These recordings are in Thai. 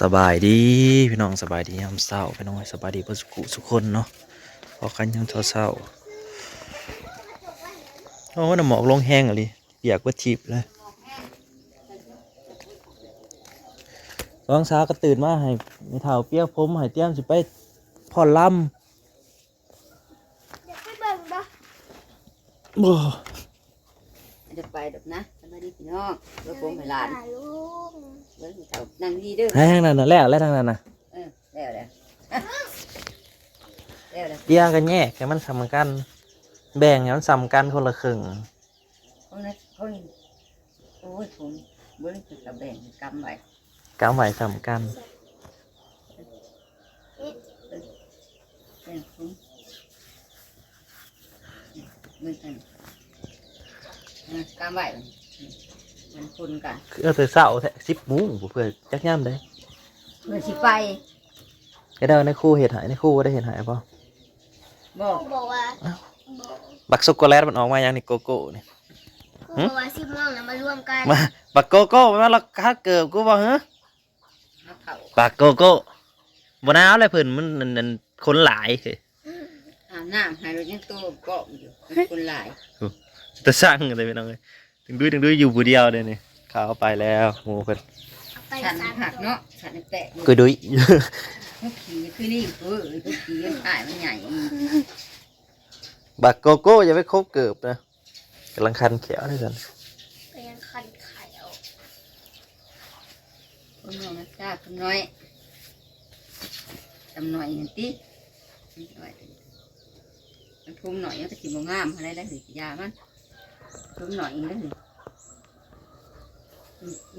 สบายดีพี่น้องสบายดียามเศร้าพี่น้องสบายดีเพื่อสุขสุขคนเนาะพอกันยามเศร้าโอ้น้ำหมอกลงแห้งอะไรเปียกว่าทิพเลยตอนเช้าก็ตื่นมาให้ไม่เท่าเปียกผมให้เตรียมสิไปพ่อลำบ่ จะไปดอกนะสบายดีพี่น้องเพื่อผมให้หลานเบิ่งเจ้านั่งดีเด้อ ให้ทางนั้นน่ะแล้วทางนั้นน่ะ แล้วแล้วแล้ว เปียกกันแยกให้มันสำกันแบ่งให้มันสำกันคนละครึ่งคนนั้นคนโอ้ยผมเบิ่งจะกระแบ่งกำไว้ กำไว้สำกัน ผมเบิ่งกันกำไว้มันคนกัน คือเอาแต่เช้าแท้10 โมงเพื่อจักยามได้ เพื่อสิไป ก็ได้ในครู่เฮ็ดให้ในครู่บ่ได้เฮ็ดให้ป่ะ บอกบอกว่า บักช็อกโกแลตมันออกมาอย่างนี้โกโก้นี่ กูบอกว่า10 โมงแล้วมารวมกัน มาบักโกโก้มาแล้วค่าเกิบกูบอกฮะ มาเข่า บักโกโก้บนเอาเลยเพิ่นมันคนหลายคือ อาบน้ำให้รถยังโตเกาะอยู่คนหลาย จะสร้างอะไรไปน้องเลยถึงด้วยอยู่ผู้เดียวเด้นี่เขาเอาไปแล้วโหเพิ่น ไป ฉัน สาม หักเนาะฉันแตะ กุยดุย ทุกขี่คือนี่ทุกขี่มันถ่ายมันใหญ่ บักโกโก้อย่าไปคบเกิบนะกำลังคันเขียวด้วยกัน ก็ยังคันไข่เอา คนน้องนะจ้าคนน้อยจำหน่อยนั่นติมันทุ่มหน่อยมันก็สิบ่งามอะไรได้หรือยามันทุ่มหน่อยได้หรือ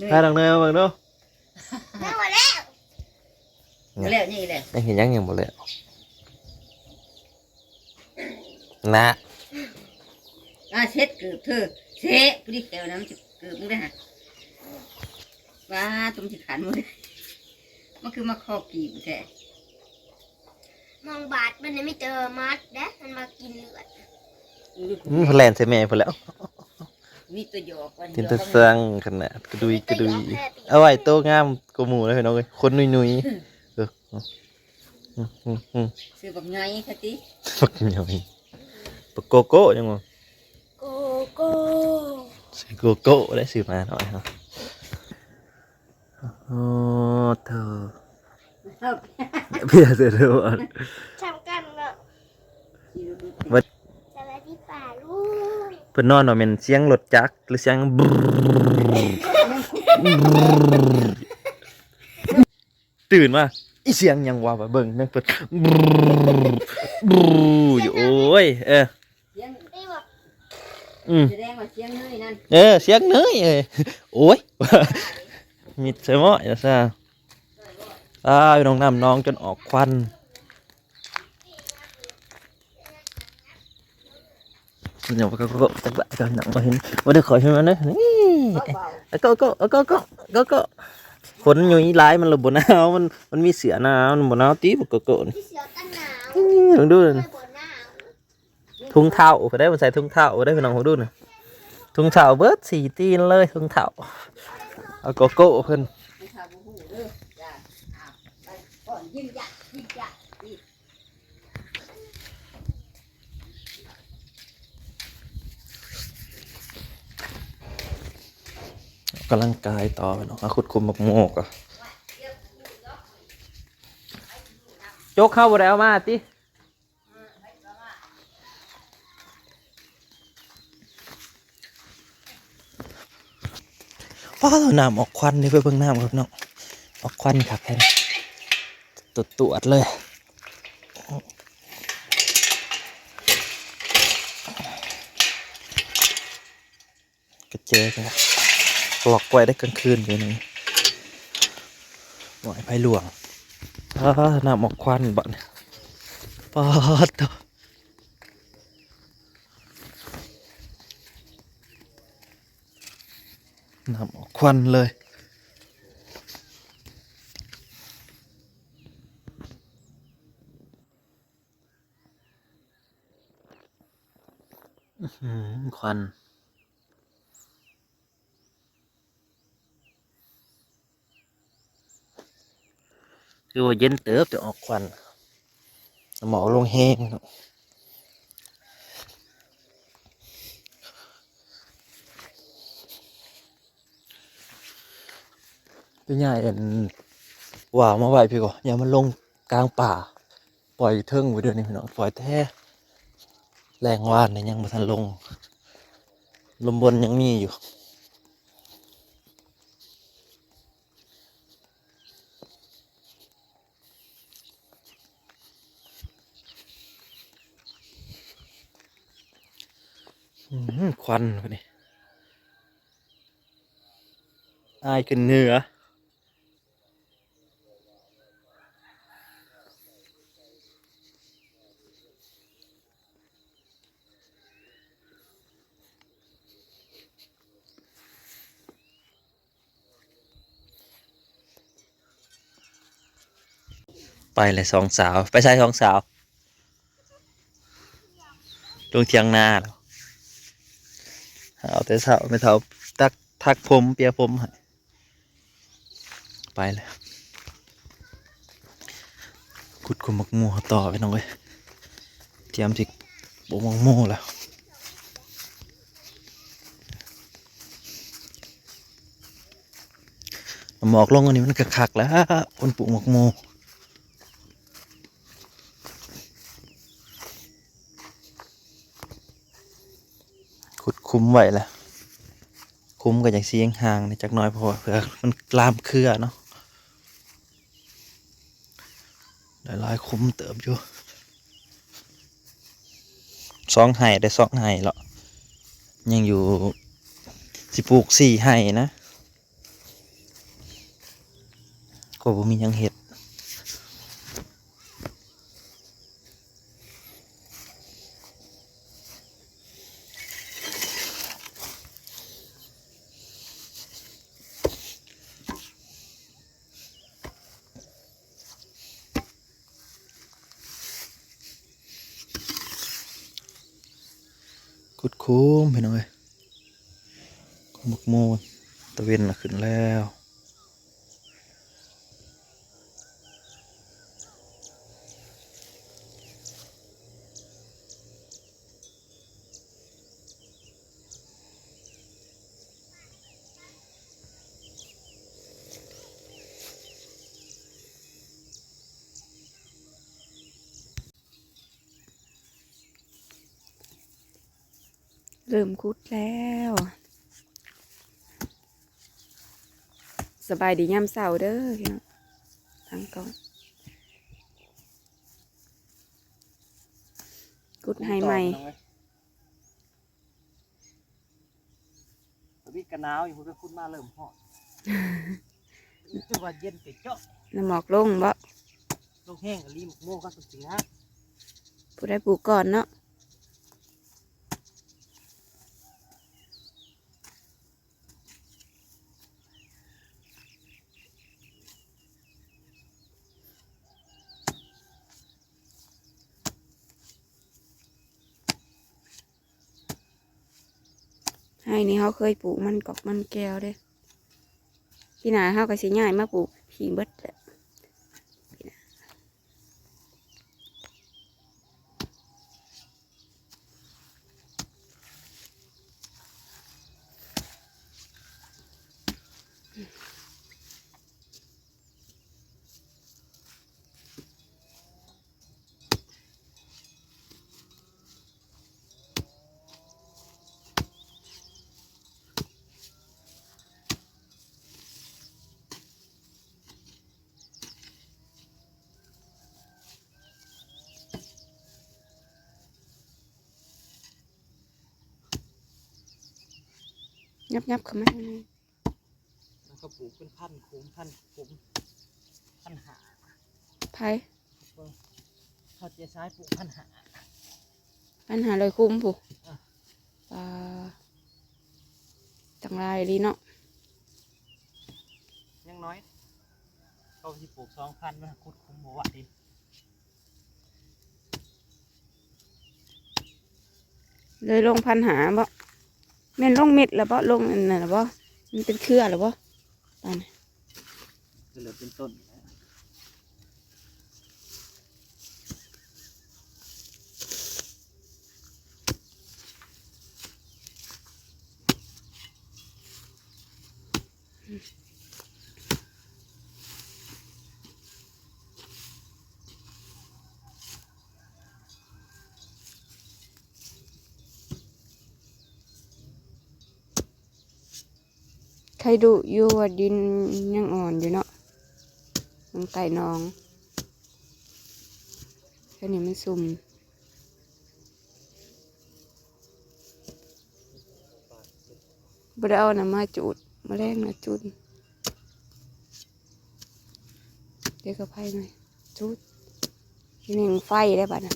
ให้ดังเนยมาเบิ่งดู แม่มาแล้ว แล้วนี่แหละ ยังเห็นยังหมดเลยนะ เช็ดเกือบเธอเช็ดพอดีเกลียวนะมันจะเกือบมึงได้ฮะว้าตุ้มสิขันมึงมันคือมาคอกีบแท้ มองบาดมันไม่เจอมัดนะมันมากินเลือด เพนแลนใส่แม่เพิ่นแล้ว มีตัวหยอกวัน กินแตะสร้างขนาดกระดุยเอาไว้โตงามกว่าหมู่เลยพี่น้องเอ้ยคนนุยๆซื้อแบบไงคะติ ปักเหนียวอีกปักโกโก้ยังไง โกโก้ ซื้อโกโก้ได้ซื้อมาหน่อยครับโอ้เธอเพี่เสือเธอวัน ทำกันเนาะสวัสดีป่าลูก เพิ่นนอนว่าแม่นเสียงรถจักรหรือเสียงบรตื่นมาอีเสียงยังว่าเบิ่งแม่งเพิ่นบรอยู่โอ้ยเสียง ได้บอก แสดงว่าเสียงเนยนั่น เสียงเนยโอ้ยมิดใส่หม้ออย่าซะพี่น้องน้ำน้องจนออกควันเดี๋ยวก็ตักบะกันหนังมาเห็นว่าได้ขอใช่ไหมเนี่ยนี่ก็ขนอยู่นี่ลายมันระบหนาวมันมีเสือหนาวมันบนหนาวตีบก็นี่ พี่เสือกันหนาว ลองดู ไม่บนหนาว ทุ่งเท้าไปได้มันใส่ทุ่งเท้าได้พี่น้องลองดูนะทุ่งเท้าเบิร์ด4 ตีนเลยทุ่งเท้าเอาโกโก้เพิ่น ไม่ทราบหูเด้อจ้าไปก่อนยิ้มยักนี่ กำลังกายต่อไปเนาะขุดคุมโมกอ่ะโจกเข้าบ่ได้เอามาติว้าวน้ำออกควันนี่ไปเบิ่งน้ำครับเนาะออกควันครับแทนตรวจเลยกระเจิดครับหลอกไว้ได้กลางคืนอยู่นี่หน่อยไผ่หลวงน้ำออกควันบ่เนี่ยปอดตัวน้ำออกควันเลยควัน คือว่าเย็นเติบจะออกควันหมอกลงแห้งพี่ใหญ่เอ็นว่ามาไหวพี่ก่อนอย่ามันลงกลางป่าปล่อยเทิงไว้เดี๋ยวนี้พี่น้องปล่อยแท้แรงว่านเนี่ยยังไม่ทันลงลมบนยังมีอยู่ควันไปนี่อายขึ้นเหนือไปเลยสองสาวไปใส่สองสาวลงเทียงนาแล้วเอาแต่เสาไม่เท่าทักผมเปียผมให้ไปเลยขุดคุมมักมูต่อไปน้องเว้ยเตรียมสิบมักมูแล้วหมอกลงอันนี้มันกระคักแล้วคนปลูกมักมูขุดคุ้มไว้แล้วคุ้มก็อย่างเสียงห่างในจักหน้อยเพราะว่าเผื่อมันลามเครือเนาะหลายคุ้มเติมอยู่2 ไห่ได้2 ไห่แล้วยังอยู่สิปลูก4 ไห่นะก็บ่มีหยังเห็ดขุดคุ้มพี่น้องเอ้ยหมกโมตะเวนน่ะขึ้นแล้วเริ่มคุดแล้วสบายดีย่ำเสาเด้อพี่น้องทั้งก่อนคุดให้ใหม่ วิกระนาวอยู่เพื่อคุณมาเริ่มหอดจะว่าเย็นไปเจาะ น้ำหมอกลงบ่ ลงแห้งกับรีมโม่ก็สุดจริงนะ ผู้ได้ปลูกก่อนเนาะให้นี่เขาเคยปลูกมันกอกมันแก้วเด้พี่นาเขาก็สิง่ายมาปลูกพีเบิดแหละยับเข้ามา แล้วก็ปลูกเป็นพันคุ้มพันหา ไผ่ เขาจะใช้ปลูกพันหา ปัญหาเลยคุ้มผู้จังไรดีเนาะ ยังน้อยเขาที่ปลูก2,000มันคุดคุ้มบ่ไหว เลยลงพันหาบ่แม่นลงเม็ดแล้วบ่ลงอันนั้นแล้วบ่มันเป็นเครือแล้วบ่ตอนนี้ จะเหลือเป็นต้น ใครดุอยู่ว่าดินยังอ่อนอยู่เนาะมันไก่น้องแค่นี้มันซุ่มบ่ได้เอาน้ำมาจุดมาแรงนะจุดเดี๋ยวก็ไฟหน่อยจุดทีนี้ไฟได้บัดน่ะ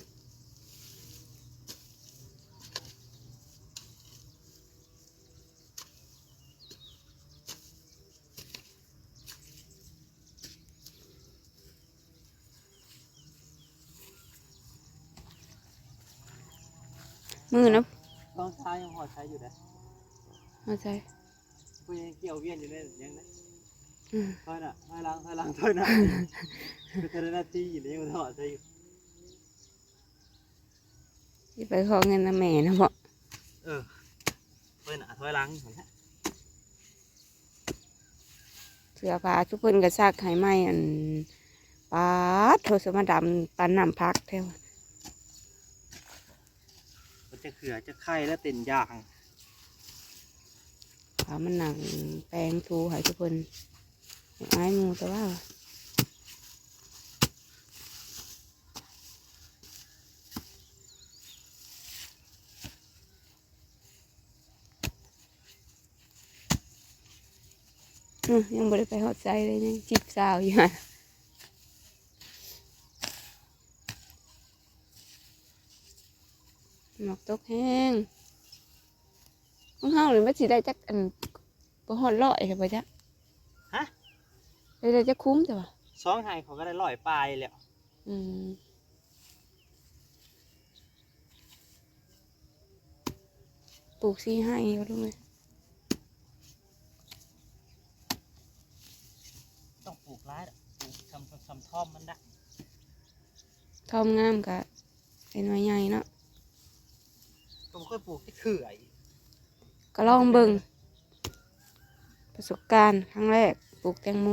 มือนะ ต้องใช้ยังหอดใช้อยู่นะ เข้าใจ เพื่อนเกี่ยวเวียนอยู่ในยังนะ อืม ถอยน่ะถอยหลังถอยหน้าคือเทนาทีอยู่นี่มันหอดใช้อยู่ สิไปขอเงินนะแม่นะบ่ ถอยหน้าถอยหลังเหมือนกัน เสื้อผ้าทุกคนก็ซักให้ไหมอันปาดโทรสมาดำปันน้ำพักแท้ว มันจะเขือจะไข่และเต็นยาง ขามันหนังแปรงทูให้ทุกคนอายหมูแต่ว่ายังบ่ได้ไปหอดใจเลยยังจีบสาวอยู่ฮะหมอกตกแห้งของเฮาหรือว่าสิได้จักอันบ่ฮอดร้อยค่ะบ่จ๊ะ ฮะ ได้จักคุ้มจ้ะวะ สองไห้เขาก็ได้100 ปลายแล้ว อืมปลูกซีให้เขาดูไหม ต้องปลูกร้ายปลูกทำท่อมมันนะ ทอมงามกะเป็นไม้ใหญ่เนาะ ต้องค่อยปลูกที่เขื่อย ก็ลองเบิ่งประสบการณ์ครั้งแรกปลูกแตงโม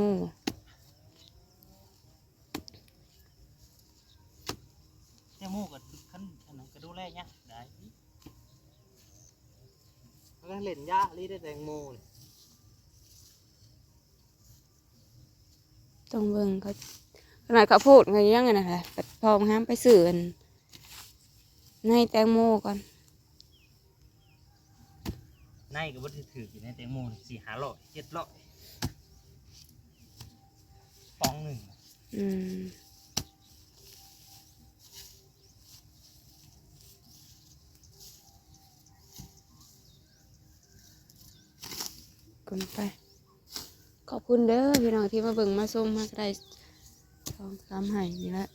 เจ้ามูกับขั้นอันนั้นก็ดูแลเนี่ยได้แล้วก็เล่นยาลีได้แตงโมนี่ ต้องเบิ่งเขาขนาดเขาพูดไงยังไงนะคะพอห้ามไปสื่ออันในแตงโมก่อน ในก็บ่ได้ถืออยู่ในแตงโมนี่400-500 700ฟองหนึ่ง อืมกันไป ขอบคุณเด้อพี่น้องที่มาเบิ่งมาส้มมาได้ทองคำให้นี่แหละ